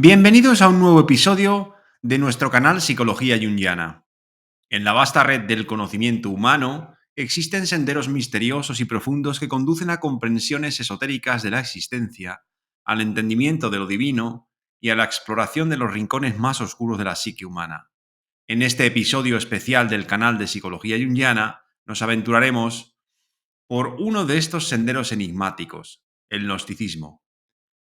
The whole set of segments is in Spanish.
Bienvenidos a un nuevo episodio de nuestro canal Psicología Jungiana. En la vasta red del conocimiento humano existen senderos misteriosos y profundos que conducen a comprensiones esotéricas de la existencia, al entendimiento de lo divino y a la exploración de los rincones más oscuros de la psique humana. En este episodio especial del canal de Psicología Jungiana nos aventuraremos por uno de estos senderos enigmáticos, el gnosticismo.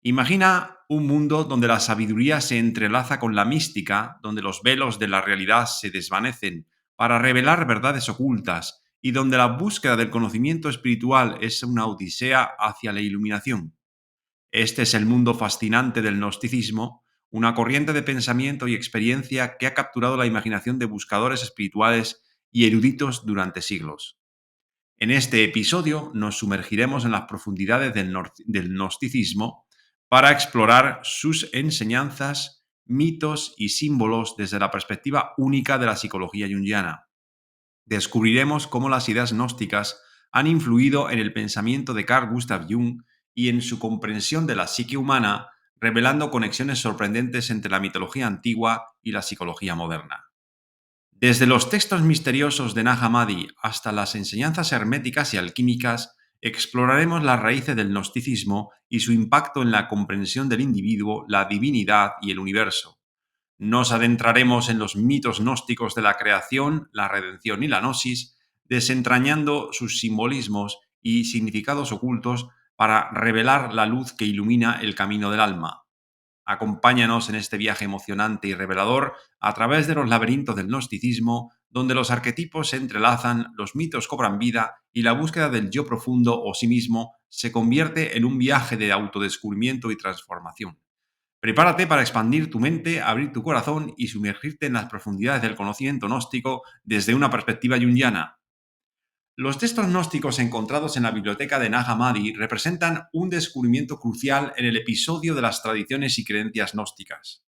Imagina un mundo donde la sabiduría se entrelaza con la mística, donde los velos de la realidad se desvanecen para revelar verdades ocultas y donde la búsqueda del conocimiento espiritual es una odisea hacia la iluminación. Este es el mundo fascinante del gnosticismo, una corriente de pensamiento y experiencia que ha capturado la imaginación de buscadores espirituales y eruditos durante siglos. En este episodio nos sumergiremos en las profundidades del gnosticismo para explorar sus enseñanzas, mitos y símbolos desde la perspectiva única de la psicología junguiana. Descubriremos cómo las ideas gnósticas han influido en el pensamiento de Carl Gustav Jung y en su comprensión de la psique humana, revelando conexiones sorprendentes entre la mitología antigua y la psicología moderna. Desde los textos misteriosos de Nag Hammadi hasta las enseñanzas herméticas y alquímicas, exploraremos las raíces del gnosticismo y su impacto en la comprensión del individuo, la divinidad y el universo. Nos adentraremos en los mitos gnósticos de la creación, la redención y la gnosis, desentrañando sus simbolismos y significados ocultos para revelar la luz que ilumina el camino del alma. Acompáñanos en este viaje emocionante y revelador a través de los laberintos del gnosticismo, donde los arquetipos se entrelazan, los mitos cobran vida y la búsqueda del yo profundo o sí mismo se convierte en un viaje de autodescubrimiento y transformación. Prepárate para expandir tu mente, abrir tu corazón y sumergirte en las profundidades del conocimiento gnóstico desde una perspectiva junguiana. Los textos gnósticos encontrados en la biblioteca de Nag Hammadi representan un descubrimiento crucial en el episodio de las tradiciones y creencias gnósticas.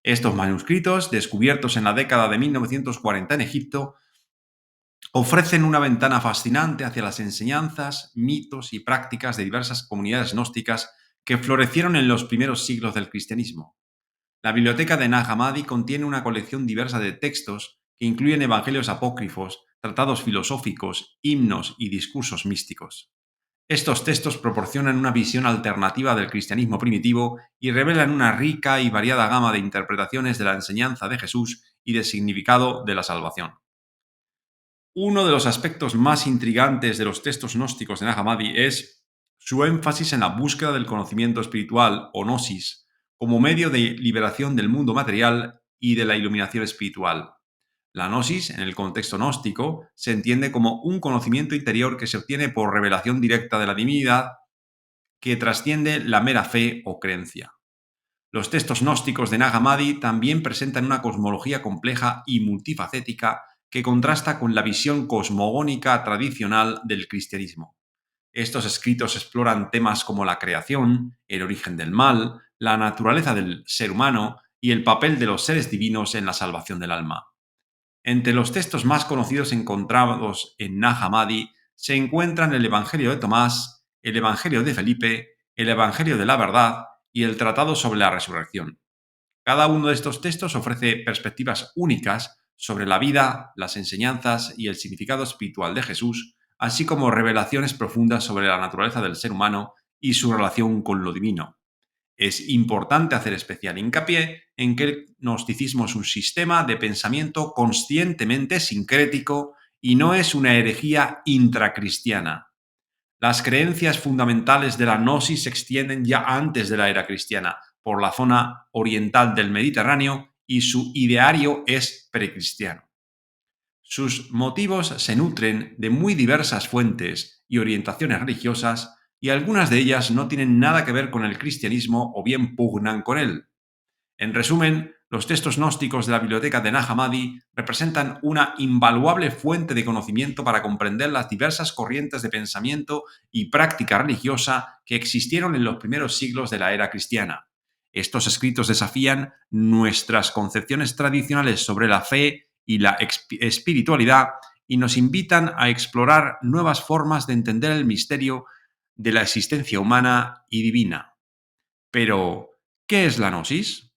Estos manuscritos, descubiertos en la década de 1940 en Egipto, ofrecen una ventana fascinante hacia las enseñanzas, mitos y prácticas de diversas comunidades gnósticas que florecieron en los primeros siglos del cristianismo. La biblioteca de Nag Hammadi contiene una colección diversa de textos que incluyen evangelios apócrifos, tratados filosóficos, himnos y discursos místicos. Estos textos proporcionan una visión alternativa del cristianismo primitivo y revelan una rica y variada gama de interpretaciones de la enseñanza de Jesús y del significado de la salvación. Uno de los aspectos más intrigantes de los textos gnósticos de Nag Hammadi es su énfasis en la búsqueda del conocimiento espiritual o gnosis como medio de liberación del mundo material y de la iluminación espiritual. La gnosis, en el contexto gnóstico, se entiende como un conocimiento interior que se obtiene por revelación directa de la divinidad que trasciende la mera fe o creencia. Los textos gnósticos de Nag Hammadi también presentan una cosmología compleja y multifacética que contrasta con la visión cosmogónica tradicional del cristianismo. Estos escritos exploran temas como la creación, el origen del mal, la naturaleza del ser humano y el papel de los seres divinos en la salvación del alma. Entre los textos más conocidos encontrados en Nag Hammadi se encuentran el Evangelio de Tomás, el Evangelio de Felipe, el Evangelio de la Verdad y el Tratado sobre la Resurrección. Cada uno de estos textos ofrece perspectivas únicas sobre la vida, las enseñanzas y el significado espiritual de Jesús, así como revelaciones profundas sobre la naturaleza del ser humano y su relación con lo divino. Es importante hacer especial hincapié en que el gnosticismo es un sistema de pensamiento conscientemente sincrético y no es una herejía intracristiana. Las creencias fundamentales de la gnosis se extienden ya antes de la era cristiana, por la zona oriental del Mediterráneo, y su ideario es precristiano. Sus motivos se nutren de muy diversas fuentes y orientaciones religiosas, y algunas de ellas no tienen nada que ver con el cristianismo o bien pugnan con él. En resumen, los textos gnósticos de la biblioteca de Nag Hammadi representan una invaluable fuente de conocimiento para comprender las diversas corrientes de pensamiento y práctica religiosa que existieron en los primeros siglos de la era cristiana. Estos escritos desafían nuestras concepciones tradicionales sobre la fe y la espiritualidad y nos invitan a explorar nuevas formas de entender el misterio de la existencia humana y divina. Pero, ¿qué es la gnosis?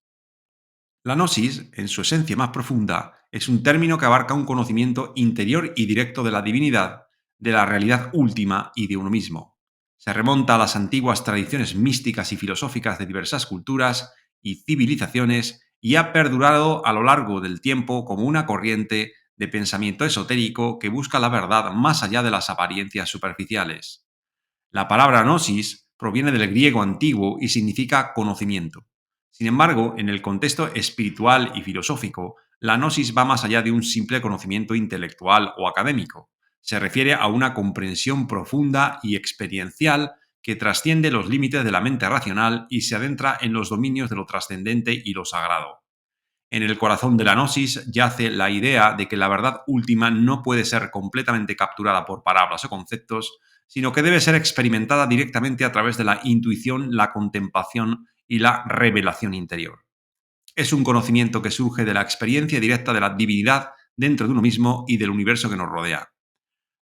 La gnosis, en su esencia más profunda, es un término que abarca un conocimiento interior y directo de la divinidad, de la realidad última y de uno mismo. Se remonta a las antiguas tradiciones místicas y filosóficas de diversas culturas y civilizaciones y ha perdurado a lo largo del tiempo como una corriente de pensamiento esotérico que busca la verdad más allá de las apariencias superficiales. La palabra gnosis proviene del griego antiguo y significa conocimiento. Sin embargo, en el contexto espiritual y filosófico, la gnosis va más allá de un simple conocimiento intelectual o académico. Se refiere a una comprensión profunda y experiencial que trasciende los límites de la mente racional y se adentra en los dominios de lo trascendente y lo sagrado. En el corazón de la gnosis yace la idea de que la verdad última no puede ser completamente capturada por palabras o conceptos, sino que debe ser experimentada directamente a través de la intuición, la contemplación y la revelación interior. Es un conocimiento que surge de la experiencia directa de la divinidad dentro de uno mismo y del universo que nos rodea.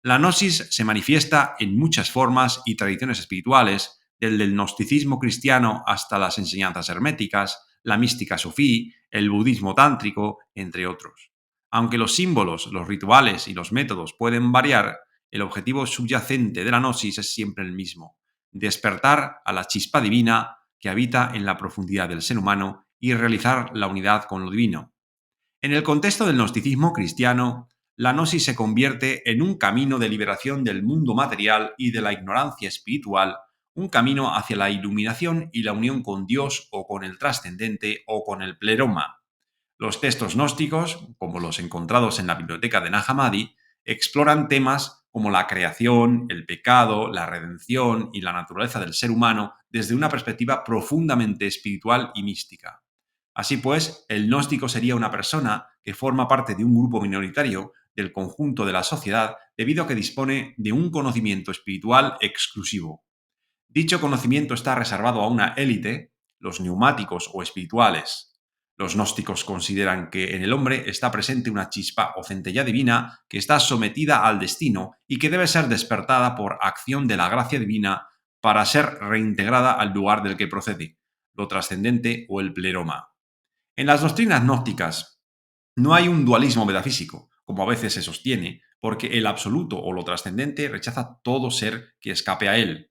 La gnosis se manifiesta en muchas formas y tradiciones espirituales, desde el gnosticismo cristiano hasta las enseñanzas herméticas, la mística sufí, el budismo tántrico, entre otros. Aunque los símbolos, los rituales y los métodos pueden variar, el objetivo subyacente de la gnosis es siempre el mismo: despertar a la chispa divina que habita en la profundidad del ser humano y realizar la unidad con lo divino. En el contexto del gnosticismo cristiano, la gnosis se convierte en un camino de liberación del mundo material y de la ignorancia espiritual, un camino hacia la iluminación y la unión con Dios o con el trascendente o con el pleroma. Los textos gnósticos, como los encontrados en la biblioteca de Nag Hammadi, exploran temas como la creación, el pecado, la redención y la naturaleza del ser humano desde una perspectiva profundamente espiritual y mística. Así pues, el gnóstico sería una persona que forma parte de un grupo minoritario del conjunto de la sociedad debido a que dispone de un conocimiento espiritual exclusivo. Dicho conocimiento está reservado a una élite, los neumáticos o espirituales. Los gnósticos consideran que en el hombre está presente una chispa o centella divina que está sometida al destino y que debe ser despertada por acción de la gracia divina para ser reintegrada al lugar del que procede, lo trascendente o el pleroma. En las doctrinas gnósticas no hay un dualismo metafísico, como a veces se sostiene, porque el absoluto o lo trascendente rechaza todo ser que escape a él.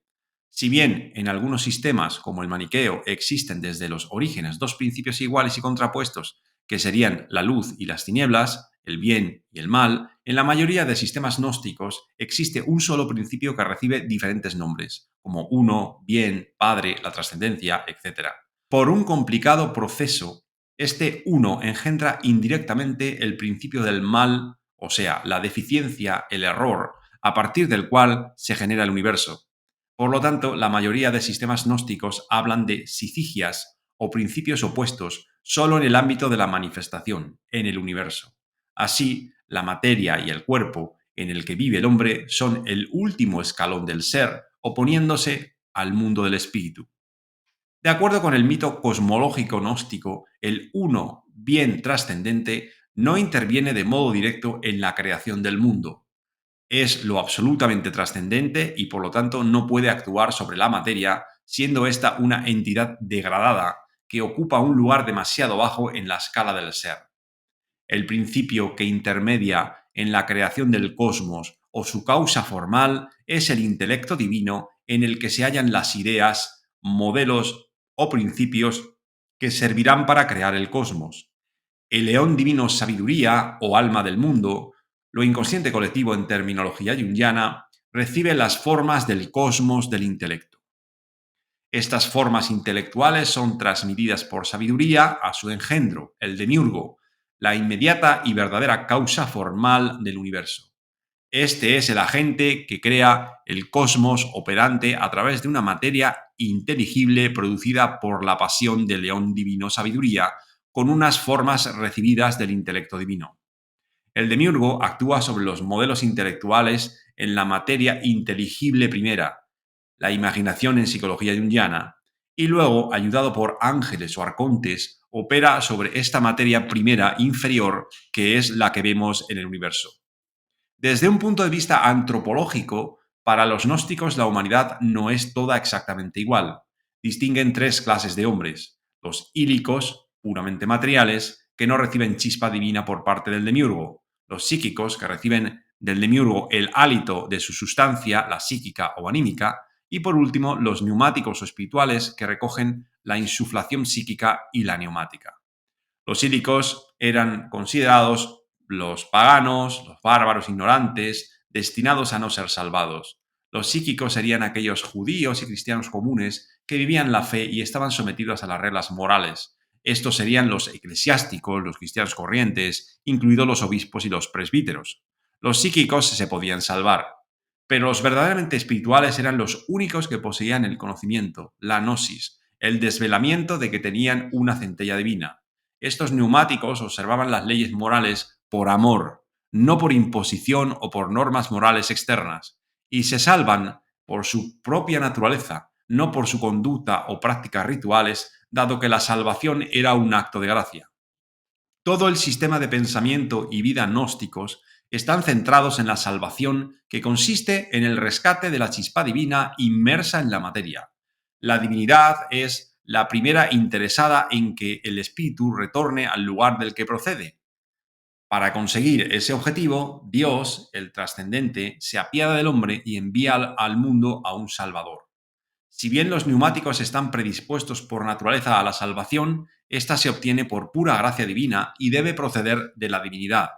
Si bien en algunos sistemas, como el maniqueo, existen desde los orígenes dos principios iguales y contrapuestos, que serían la luz y las tinieblas, el bien y el mal, en la mayoría de sistemas gnósticos existe un solo principio que recibe diferentes nombres, como uno, bien, padre, la trascendencia, etc. Por un complicado proceso, este uno engendra indirectamente el principio del mal, o sea, la deficiencia, el error, a partir del cual se genera el universo. Por lo tanto, la mayoría de sistemas gnósticos hablan de psigias o principios opuestos solo en el ámbito de la manifestación, en el universo. Así, la materia y el cuerpo en el que vive el hombre son el último escalón del ser, oponiéndose al mundo del espíritu. De acuerdo con el mito cosmológico gnóstico, el uno, bien trascendente, no interviene de modo directo en la creación del mundo. Es lo absolutamente trascendente y por lo tanto no puede actuar sobre la materia, siendo esta una entidad degradada que ocupa un lugar demasiado bajo en la escala del ser. El principio que intermedia en la creación del cosmos o su causa formal es el intelecto divino en el que se hallan las ideas, modelos o principios que servirán para crear el cosmos. El león divino sabiduría o alma del mundo, lo inconsciente colectivo en terminología junguiana, recibe las formas del cosmos del intelecto. Estas formas intelectuales son transmitidas por sabiduría a su engendro, el demiurgo, la inmediata y verdadera causa formal del universo. Este es el agente que crea el cosmos operante a través de una materia inteligible producida por la pasión del león divino sabiduría, con unas formas recibidas del intelecto divino. El demiurgo actúa sobre los modelos intelectuales en la materia inteligible primera, la imaginación en psicología junguiana, y luego, ayudado por ángeles o arcontes, opera sobre esta materia primera inferior que es la que vemos en el universo. Desde un punto de vista antropológico, para los gnósticos la humanidad no es toda exactamente igual. Distinguen tres clases de hombres: los ílicos, puramente materiales, que no reciben chispa divina por parte del demiurgo. Los psíquicos, que reciben del demiurgo el hálito de su sustancia, la psíquica o anímica, y por último, los neumáticos o espirituales, que recogen la insuflación psíquica y la neumática. Los ílicos eran considerados los paganos, los bárbaros ignorantes, destinados a no ser salvados. Los psíquicos serían aquellos judíos y cristianos comunes que vivían la fe y estaban sometidos a las reglas morales. Estos serían los eclesiásticos, los cristianos corrientes, incluidos los obispos y los presbíteros. Los psíquicos se podían salvar, pero los verdaderamente espirituales eran los únicos que poseían el conocimiento, la gnosis, el desvelamiento de que tenían una centella divina. Estos neumáticos observaban las leyes morales por amor, no por imposición o por normas morales externas, y se salvan por su propia naturaleza, no por su conducta o prácticas rituales, dado que la salvación era un acto de gracia. Todo el sistema de pensamiento y vida gnósticos están centrados en la salvación, que consiste en el rescate de la chispa divina inmersa en la materia. La divinidad es la primera interesada en que el espíritu retorne al lugar del que procede. Para conseguir ese objetivo, Dios, el trascendente, se apiada del hombre y envía al mundo a un Salvador. Si bien los neumáticos están predispuestos por naturaleza a la salvación, ésta se obtiene por pura gracia divina y debe proceder de la divinidad.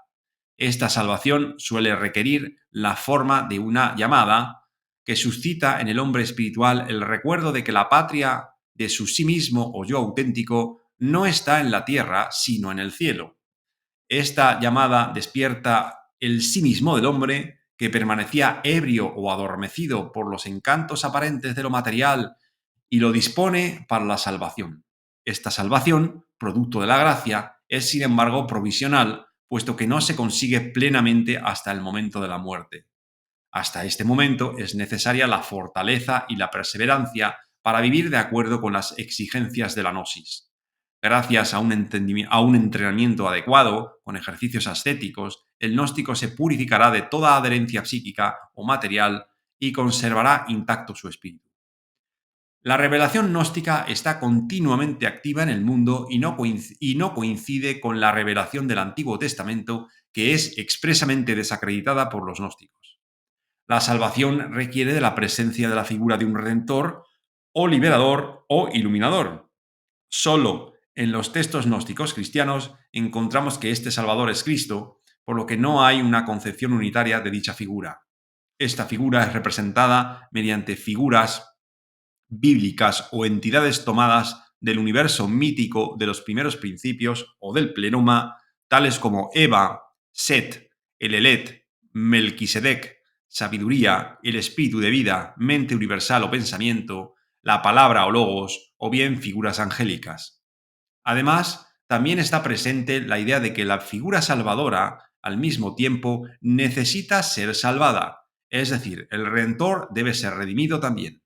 Esta salvación suele requerir la forma de una llamada que suscita en el hombre espiritual el recuerdo de que la patria de su sí mismo o yo auténtico no está en la tierra, sino en el cielo. Esta llamada despierta el sí mismo del hombre, que permanecía ebrio o adormecido por los encantos aparentes de lo material, y lo dispone para la salvación. Esta salvación, producto de la gracia, es sin embargo provisional, puesto que no se consigue plenamente hasta el momento de la muerte. Hasta este momento es necesaria la fortaleza y la perseverancia para vivir de acuerdo con las exigencias de la gnosis. Gracias a un entrenamiento adecuado, con ejercicios ascéticos, el gnóstico se purificará de toda adherencia psíquica o material y conservará intacto su espíritu. La revelación gnóstica está continuamente activa en el mundo y no coincide con la revelación del Antiguo Testamento, que es expresamente desacreditada por los gnósticos. La salvación requiere de la presencia de la figura de un redentor, o liberador, o iluminador. Solo en los textos gnósticos cristianos encontramos que este Salvador es Cristo, por lo que no hay una concepción unitaria de dicha figura. Esta figura es representada mediante figuras bíblicas o entidades tomadas del universo mítico de los primeros principios o del pleroma, tales como Eva, Set, el Elet, Melquisedec, sabiduría, el espíritu de vida, mente universal o pensamiento, la palabra o logos, o bien figuras angélicas. Además, también está presente la idea de que la figura salvadora, al mismo tiempo, necesita ser salvada, es decir, el Redentor debe ser redimido también.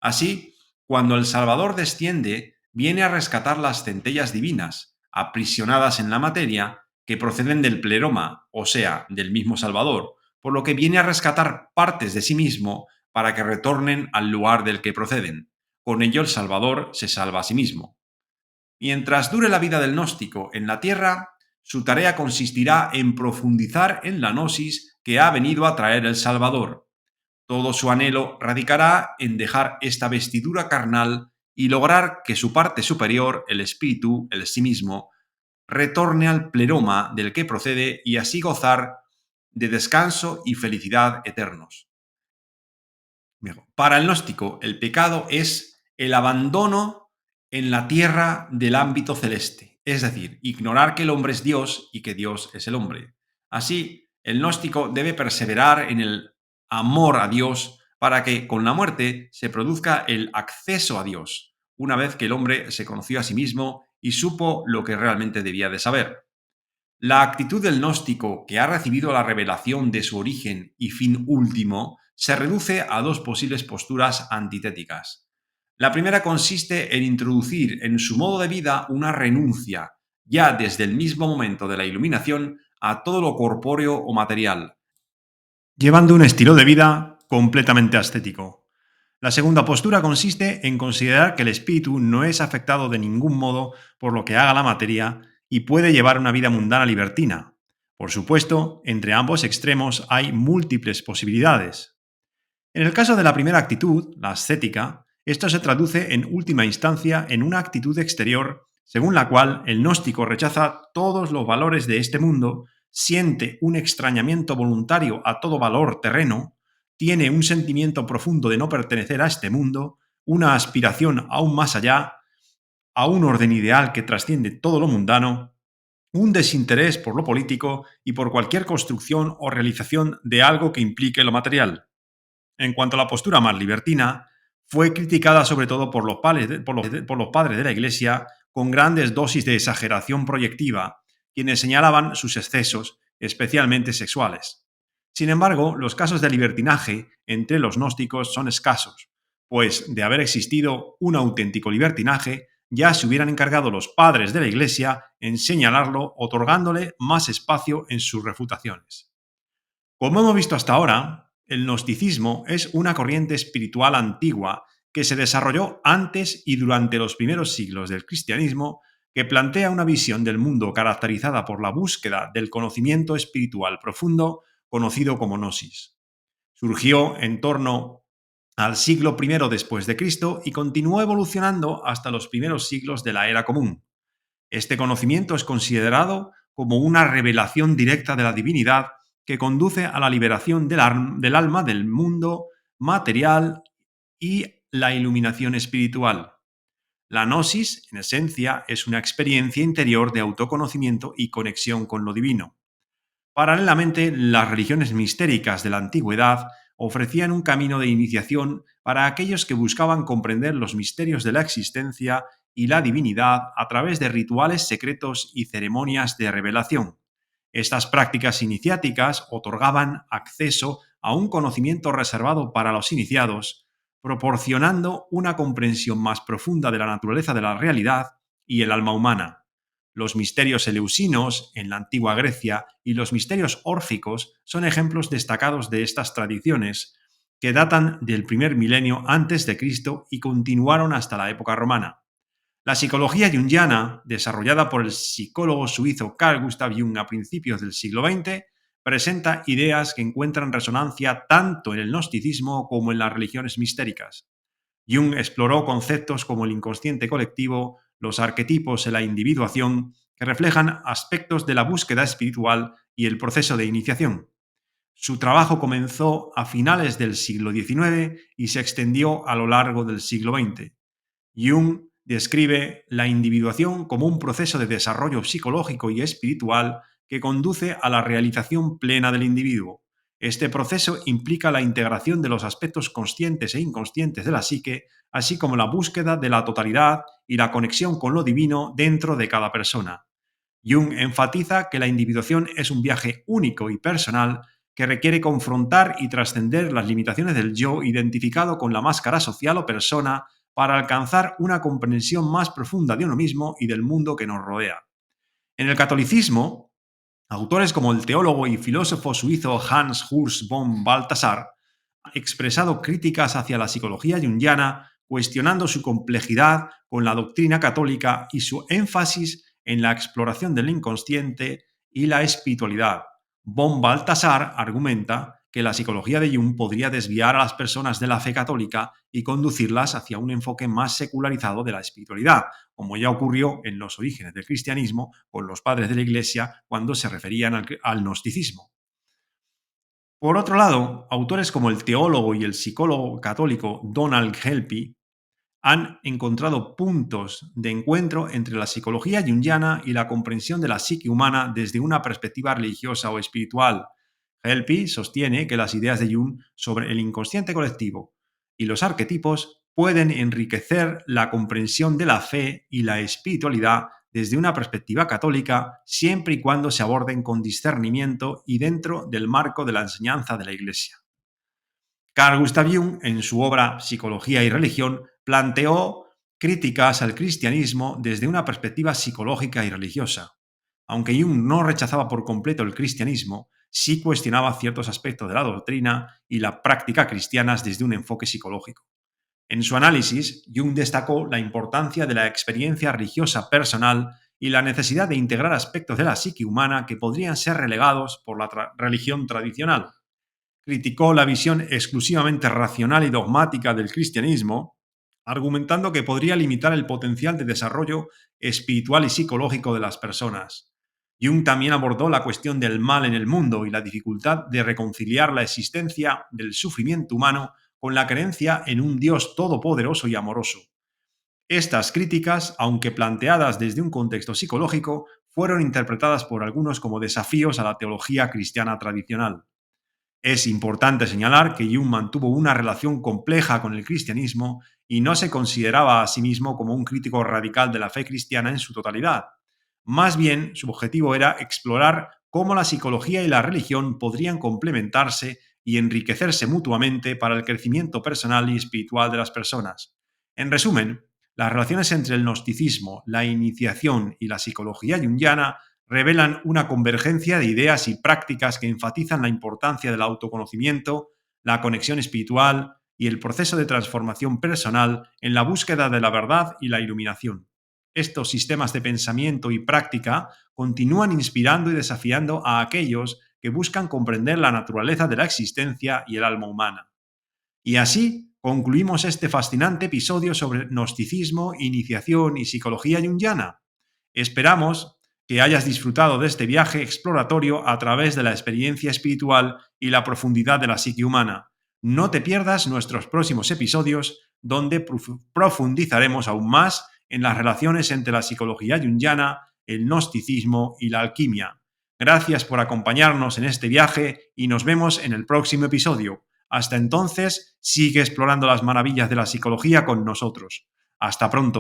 Así, cuando el Salvador desciende, viene a rescatar las centellas divinas, aprisionadas en la materia, que proceden del pleroma, o sea, del mismo Salvador, por lo que viene a rescatar partes de sí mismo para que retornen al lugar del que proceden. Con ello el Salvador se salva a sí mismo. Mientras dure la vida del gnóstico en la tierra, su tarea consistirá en profundizar en la gnosis que ha venido a traer el Salvador. Todo su anhelo radicará en dejar esta vestidura carnal y lograr que su parte superior, el espíritu, el sí mismo, retorne al pleroma del que procede y así gozar de descanso y felicidad eternos. Para el gnóstico, el pecado es el abandono en la tierra del ámbito celeste, es decir, ignorar que el hombre es Dios y que Dios es el hombre. Así, el gnóstico debe perseverar en el amor a Dios para que con la muerte se produzca el acceso a Dios, una vez que el hombre se conoció a sí mismo y supo lo que realmente debía de saber. La actitud del gnóstico, que ha recibido la revelación de su origen y fin último, se reduce a dos posibles posturas antitéticas. La primera consiste en introducir en su modo de vida una renuncia, ya desde el mismo momento de la iluminación, a todo lo corpóreo o material, llevando un estilo de vida completamente ascético. La segunda postura consiste en considerar que el espíritu no es afectado de ningún modo por lo que haga la materia y puede llevar una vida mundana libertina. Por supuesto, entre ambos extremos hay múltiples posibilidades. En el caso de la primera actitud, la ascética, esto se traduce en última instancia en una actitud exterior según la cual el gnóstico rechaza todos los valores de este mundo, siente un extrañamiento voluntario a todo valor terreno, tiene un sentimiento profundo de no pertenecer a este mundo, una aspiración aún más allá, a un orden ideal que trasciende todo lo mundano, un desinterés por lo político y por cualquier construcción o realización de algo que implique lo material. En cuanto a la postura más libertina, fue criticada sobre todo por los padres de la Iglesia con grandes dosis de exageración proyectiva, quienes señalaban sus excesos, especialmente sexuales. Sin embargo, los casos de libertinaje entre los gnósticos son escasos, pues de haber existido un auténtico libertinaje, ya se hubieran encargado los padres de la Iglesia en señalarlo, otorgándole más espacio en sus refutaciones. Como hemos visto hasta ahora, el gnosticismo es una corriente espiritual antigua que se desarrolló antes y durante los primeros siglos del cristianismo, que plantea una visión del mundo caracterizada por la búsqueda del conocimiento espiritual profundo, conocido como gnosis. Surgió en torno al siglo I después de Cristo y continuó evolucionando hasta los primeros siglos de la era común. Este conocimiento es considerado como una revelación directa de la divinidad que conduce a la liberación del alma del mundo material y la iluminación espiritual. La gnosis, en esencia, es una experiencia interior de autoconocimiento y conexión con lo divino. Paralelamente, las religiones mistéricas de la antigüedad ofrecían un camino de iniciación para aquellos que buscaban comprender los misterios de la existencia y la divinidad a través de rituales secretos y ceremonias de revelación. Estas prácticas iniciáticas otorgaban acceso a un conocimiento reservado para los iniciados, proporcionando una comprensión más profunda de la naturaleza de la realidad y el alma humana. Los misterios eleusinos en la antigua Grecia y los misterios órficos son ejemplos destacados de estas tradiciones que datan del primer milenio antes de Cristo y continuaron hasta la época romana. La psicología junguiana, desarrollada por el psicólogo suizo Carl Gustav Jung a principios del siglo XX, presenta ideas que encuentran resonancia tanto en el gnosticismo como en las religiones mistéricas. Jung exploró conceptos como el inconsciente colectivo, los arquetipos en la individuación, que reflejan aspectos de la búsqueda espiritual y el proceso de iniciación. Su trabajo comenzó a finales del siglo XIX y se extendió a lo largo del siglo XX. Jung describe la individuación como un proceso de desarrollo psicológico y espiritual que conduce a la realización plena del individuo. Este proceso implica la integración de los aspectos conscientes e inconscientes de la psique, así como la búsqueda de la totalidad y la conexión con lo divino dentro de cada persona. Jung enfatiza que la individuación es un viaje único y personal que requiere confrontar y trascender las limitaciones del yo identificado con la máscara social o persona para alcanzar una comprensión más profunda de uno mismo y del mundo que nos rodea. En el catolicismo, autores como el teólogo y filósofo suizo Hans Urs von Balthasar han expresado críticas hacia la psicología junguiana, cuestionando su complejidad con la doctrina católica y su énfasis en la exploración del inconsciente y la espiritualidad. Von Balthasar argumenta que la psicología de Jung podría desviar a las personas de la fe católica y conducirlas hacia un enfoque más secularizado de la espiritualidad, como ya ocurrió en los orígenes del cristianismo con los padres de la Iglesia cuando se referían al gnosticismo. Por otro lado, autores como el teólogo y el psicólogo católico Donald Helpy han encontrado puntos de encuentro entre la psicología junguiana y la comprensión de la psique humana desde una perspectiva religiosa o espiritual. Helpy sostiene que las ideas de Jung sobre el inconsciente colectivo y los arquetipos pueden enriquecer la comprensión de la fe y la espiritualidad desde una perspectiva católica siempre y cuando se aborden con discernimiento y dentro del marco de la enseñanza de la Iglesia. Carl Gustav Jung, en su obra Psicología y Religión, planteó críticas al cristianismo desde una perspectiva psicológica y religiosa. Aunque Jung no rechazaba por completo el cristianismo, sí cuestionaba ciertos aspectos de la doctrina y la práctica cristianas desde un enfoque psicológico. En su análisis, Jung destacó la importancia de la experiencia religiosa personal y la necesidad de integrar aspectos de la psique humana que podrían ser relegados por la religión tradicional. Criticó la visión exclusivamente racional y dogmática del cristianismo, argumentando que podría limitar el potencial de desarrollo espiritual y psicológico de las personas. Jung también abordó la cuestión del mal en el mundo y la dificultad de reconciliar la existencia del sufrimiento humano con la creencia en un Dios todopoderoso y amoroso. Estas críticas, aunque planteadas desde un contexto psicológico, fueron interpretadas por algunos como desafíos a la teología cristiana tradicional. Es importante señalar que Jung mantuvo una relación compleja con el cristianismo y no se consideraba a sí mismo como un crítico radical de la fe cristiana en su totalidad. Más bien, su objetivo era explorar cómo la psicología y la religión podrían complementarse y enriquecerse mutuamente para el crecimiento personal y espiritual de las personas. En resumen, las relaciones entre el gnosticismo, la iniciación y la psicología junguiana revelan una convergencia de ideas y prácticas que enfatizan la importancia del autoconocimiento, la conexión espiritual y el proceso de transformación personal en la búsqueda de la verdad y la iluminación. Estos sistemas de pensamiento y práctica continúan inspirando y desafiando a aquellos que buscan comprender la naturaleza de la existencia y el alma humana. Y así concluimos este fascinante episodio sobre gnosticismo, iniciación y psicología junguiana. Esperamos que hayas disfrutado de este viaje exploratorio a través de la experiencia espiritual y la profundidad de la psique humana. No te pierdas nuestros próximos episodios donde profundizaremos aún más en las relaciones entre la psicología junguiana, el gnosticismo y la alquimia. Gracias por acompañarnos en este viaje y nos vemos en el próximo episodio. Hasta entonces, sigue explorando las maravillas de la psicología con nosotros. Hasta pronto.